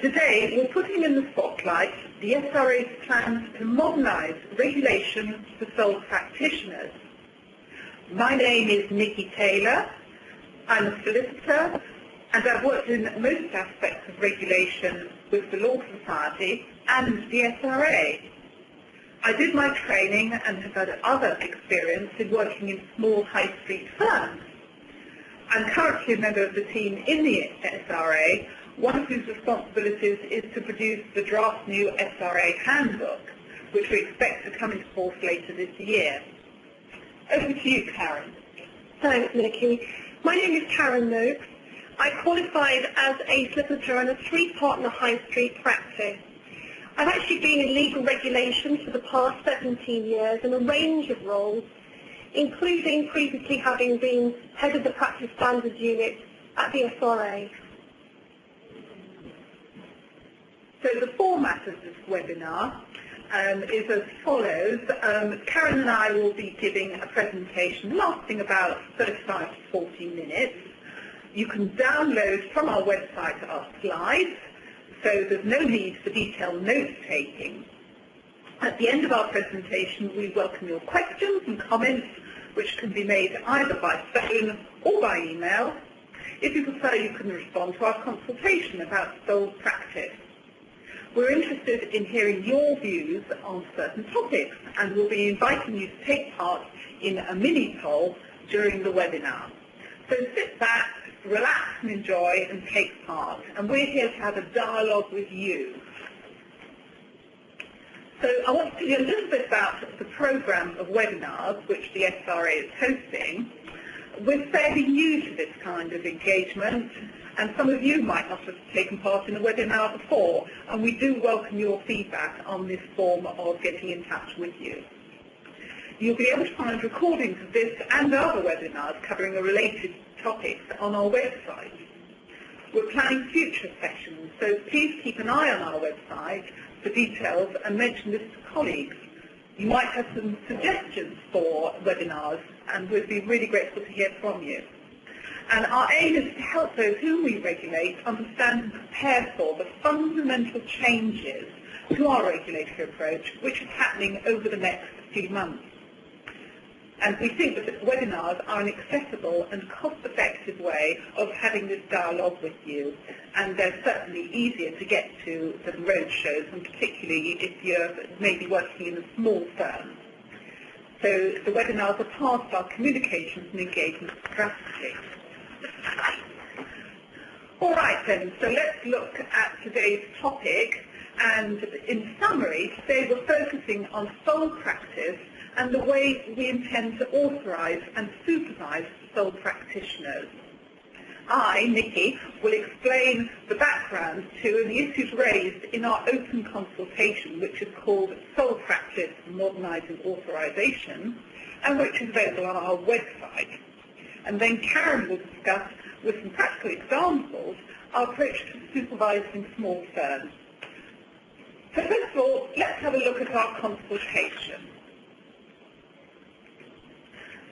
Today, we're putting in the spotlight the SRA's plans to modernise regulation for sole practitioners. My name is Nikki Taylor. I'm a solicitor, and I've worked in most aspects of regulation with the Law Society and the SRA. I did my training and have had other experience in working in small high street firms. I'm currently a member of the team in the SRA, one of whose responsibilities is to produce the draft new SRA handbook, which we expect to come into force later this year. Over to you, Karen. Thanks, Nikki. My name is Karen Nokes. I qualified as a solicitor in a 3-partner high street practice. I've actually been in legal regulation for the past 17 years in a range of roles, including previously having been head of the practice standards unit at the SRA. So the format of this webinar is as follows. Karen and I will be giving a presentation lasting about 35 to 40 minutes. You can download from our website our slides, so there's no need for detailed note-taking. At the end of our presentation, we welcome your questions and comments, which can be made either by phone or by email. If you prefer, you can respond to our consultation about sole practice. We're interested in hearing your views on certain topics, and we'll be inviting you to take part in a mini poll during the webinar. So sit back, relax and enjoy and take part, and we're here to have a dialogue with you. So I want to tell you a little bit about the programme of webinars which the SRA is hosting. We're fairly new to this kind of engagement, and some of you might not have taken part in a webinar before, and we do welcome your feedback on this form of getting in touch with you. You'll be able to find recordings of this and other webinars covering a related topics on our website. We're planning future sessions, so please keep an eye on our website for details and mention this to colleagues. You might have some suggestions for webinars, and we'd be really grateful to hear from you. And our aim is to help those whom we regulate understand and prepare for the fundamental changes to our regulatory approach, which is happening over the next few months. And we think that webinars are an accessible and cost-effective way of having this dialogue with you, and they're certainly easier to get to than roadshows, and particularly if you're maybe working in a small firm. So the webinars are part of our communications and engagement strategy. All right then, so let's look at today's topic, and in summary, today we're focusing on sole practice and the way we intend to authorise and supervise sole practitioners. I, Nikki, will explain the background to the issues raised in our open consultation, which is called Sole Practice Modernising Authorisation, and which is available on our website. And then Karen will discuss, with some practical examples, our approach to supervising small firms. So first of all, let's have a look at our consultation.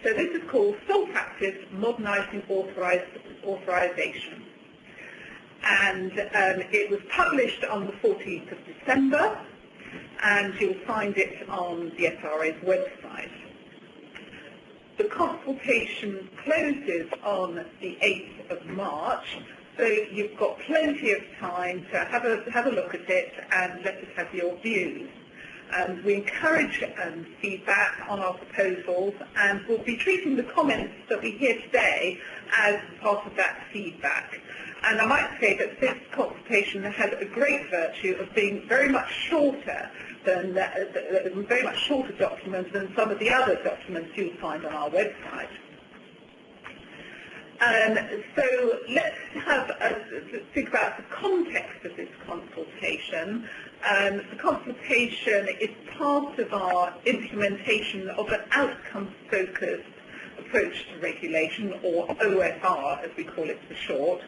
So this is called Sole Practice Modernising Authorisation. And it was published on the 14th of December, and you'll find it on the SRA's website. The consultation closes on the 8th of March, so you've got plenty of time to have a look at it and let us have your views. We encourage feedback on our proposals, and we'll be treating the comments that we hear today as part of that feedback. And I might say that this consultation has a great virtue of being very much shorter than a very much shorter document than some of the other documents you'll find on our website. So let's think about the context of this consultation. The consultation is part of our implementation of an outcome-focused approach to regulation, or OFR as we call it for short.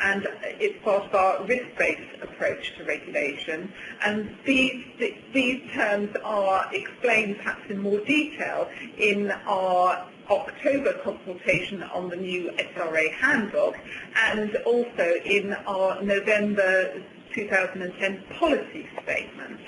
And it's part of our risk-based approach to regulation. And these terms are explained perhaps in more detail in our October consultation on the new SRA handbook, and also in our November 2010 policy statement.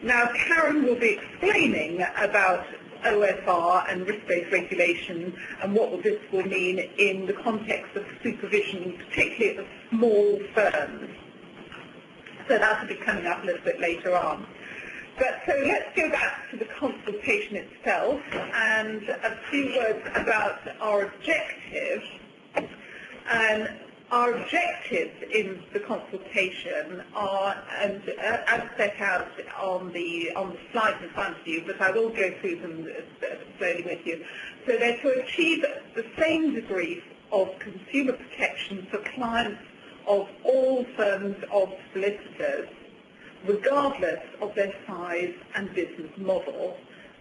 Now, Karen will be explaining about OSR and risk-based regulation and what this will mean in the context of supervision, particularly of small firms. So that will be coming up a little bit later on. But so let's go back to the consultation itself and a few words about our objectives. And our objectives in the consultation are, and as set out on the slides in front of you, but I will go through them slowly with you. So they're to achieve the same degree of consumer protection for clients of all firms of solicitors, regardless of their size and business model,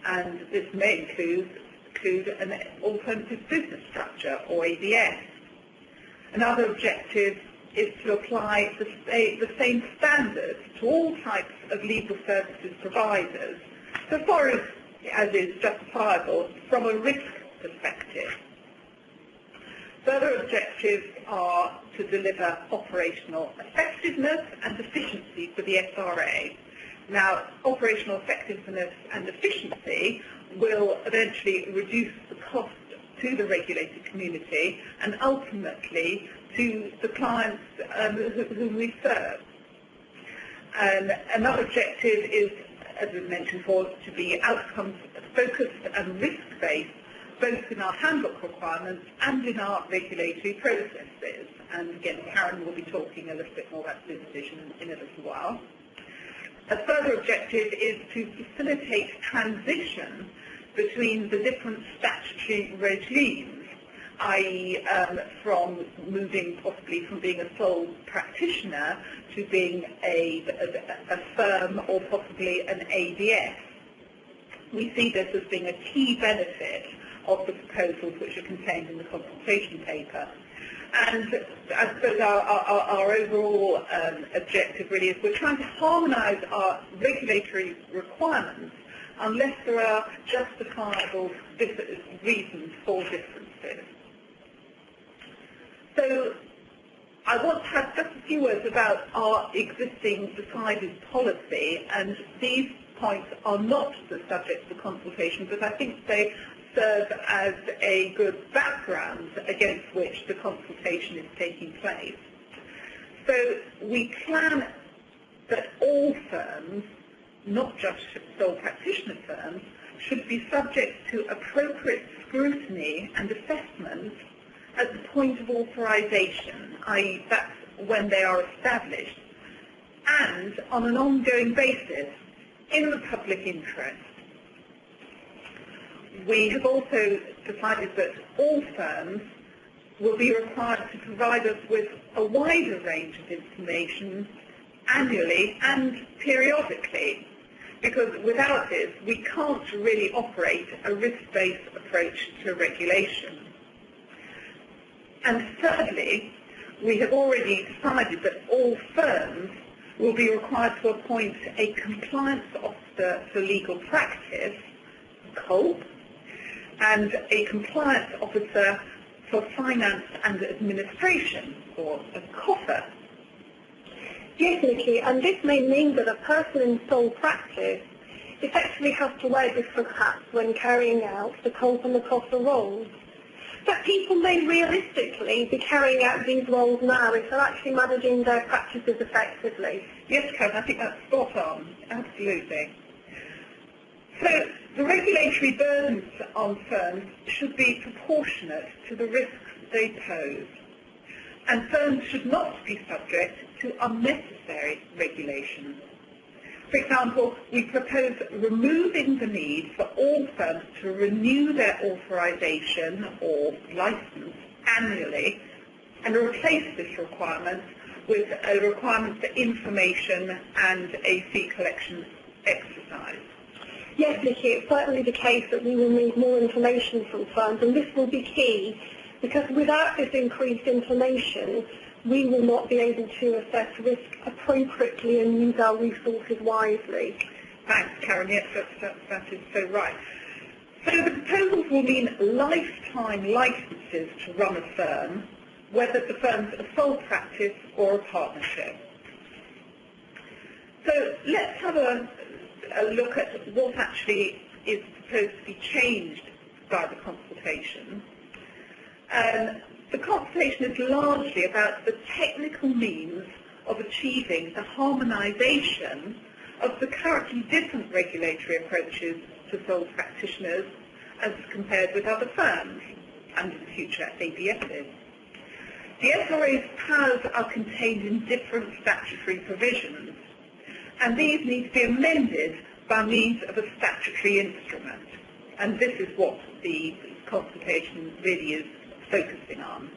and this may include an alternative business structure, or ABS. Another objective is to apply the same standards to all types of legal services providers, so far as is justifiable from a risk perspective. Further objectives are to deliver operational effectiveness and efficiency for the SRA. Now, operational effectiveness and efficiency will eventually reduce the cost to the regulated community and ultimately to the clients whom we serve. And another objective is, as we mentioned before, to be outcomes focused and risk-based, both in our handbook requirements and in our regulatory processes. And again, Karen will be talking a little bit more about supervision in a little while. A further objective is to facilitate transition between the different statutory regimes, i.e. from moving possibly from being a sole practitioner to being a firm or possibly an ABS. We see this as being a key benefit of the proposals which are contained in the consultation paper. And I suppose our overall objective really is we're trying to harmonise our regulatory requirements unless there are justifiable reasons for differences. So I want to have just a few words about our existing decided policy, and these points are not the subject of the consultation, but I think they serve as a good background against which the consultation is taking place. So we plan that all firms, not just sole practitioner firms, should be subject to appropriate scrutiny and assessment at the point of authorisation, i.e. that's when they are established, and on an ongoing basis in the public interest. We have also decided that all firms will be required to provide us with a wider range of information annually and periodically, because without this we can't really operate a risk-based approach to regulation. And thirdly, we have already decided that all firms will be required to appoint a compliance officer for legal practice, COLP, and a compliance officer for finance and administration, or a COFA. Yes, Nikki, and this may mean that a person in sole practice effectively has to wear different hats when carrying out the COLP and the COFA roles. But people may realistically be carrying out these roles now if they're actually managing their practices effectively. Yes, Karen, I think that's spot on, absolutely. So the regulatory burdens on firms should be proportionate to the risks they pose, and firms should not be subject to unnecessary regulation. For example, we propose removing the need for all firms to renew their authorisation or licence annually and replace this requirement with a requirement for information and a fee collection exercise. Yes, Nikki, it's certainly the case that we will need more information from firms, and this will be key, because without this increased information, we will not be able to assess risk appropriately and use our resources wisely. Thanks, Karen. Yes, that is so right. So the proposals will mean lifetime licences to run a firm, whether the firm's a sole practice or a partnership. So let's have a look at what actually is supposed to be changed by the consultation. The consultation is largely about the technical means of achieving the harmonisation of the currently different regulatory approaches to sole practitioners as compared with other firms and in the future ABSs. The SRA's powers are contained in different statutory provisions, and these need to be amended by means of a statutory instrument. And this is what the consultation really is focusing on.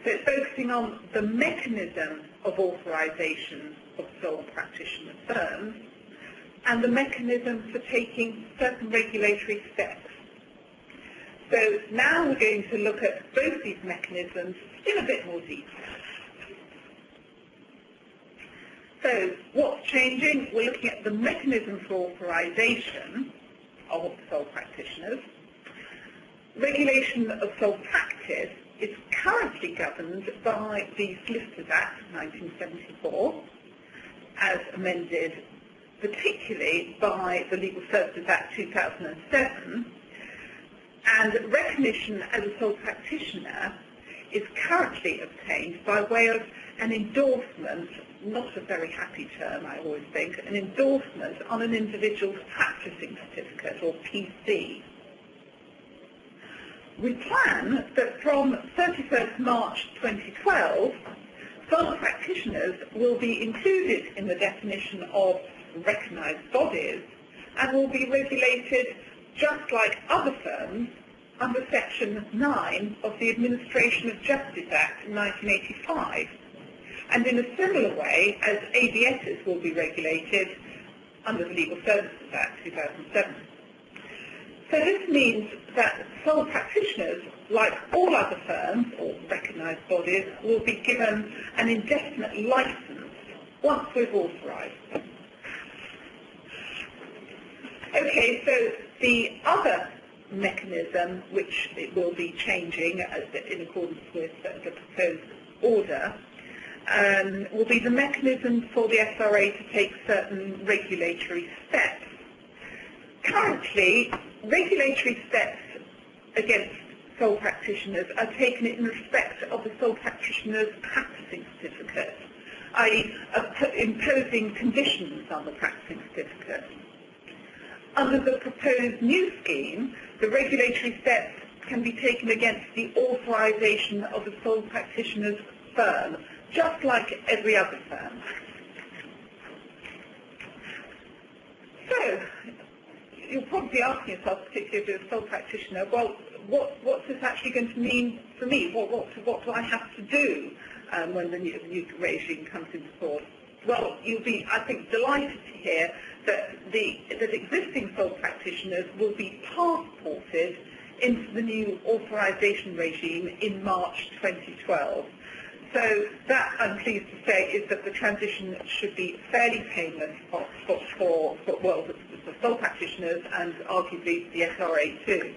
So it's focusing on the mechanism of authorisation of sole practitioner firms and the mechanism for taking certain regulatory steps. So now we're going to look at both these mechanisms in a bit more detail. So what's changing? We're looking at the mechanism for authorisation of sole practitioners. Regulation of sole practice is currently governed by the Solicitors Act of 1974, as amended particularly by the Legal Services Act 2007, and recognition as a sole practitioner is currently obtained by way of an endorsement, not a very happy term I always think, an endorsement on an individual's practising certificate, or PC. We plan that from 31st March 2012, sole practitioners will be included in the definition of recognised bodies and will be regulated just like other firms under Section 9 of the Administration of Justice Act 1985, and in a similar way as ABSs will be regulated under the Legal Services Act 2007. So this means that sole practitioners, like all other firms or recognised bodies, will be given an indefinite licence once we've authorised them. Okay, so the other mechanism which it will be changing in accordance with the proposed order will be the mechanism for the SRA to take certain regulatory steps. Currently, regulatory steps against sole practitioners are taken in respect of the sole practitioner's practising certificate, i.e. imposing conditions on the practising certificate. Under the proposed new scheme, the regulatory steps can be taken against the authorisation of the sole practitioner's firm, just like every other firm. So, you'll probably be asking yourself, particularly if you're a sole practitioner, well, what's this actually going to mean for me? What do I have to do when the new regime comes into force? Well, you'll be, I think, delighted to hear that existing sole practitioners will be passported into the new authorisation regime in March 2012. So that, I'm pleased to say, is that the transition should be fairly painless for sole practitioners and arguably the SRA too.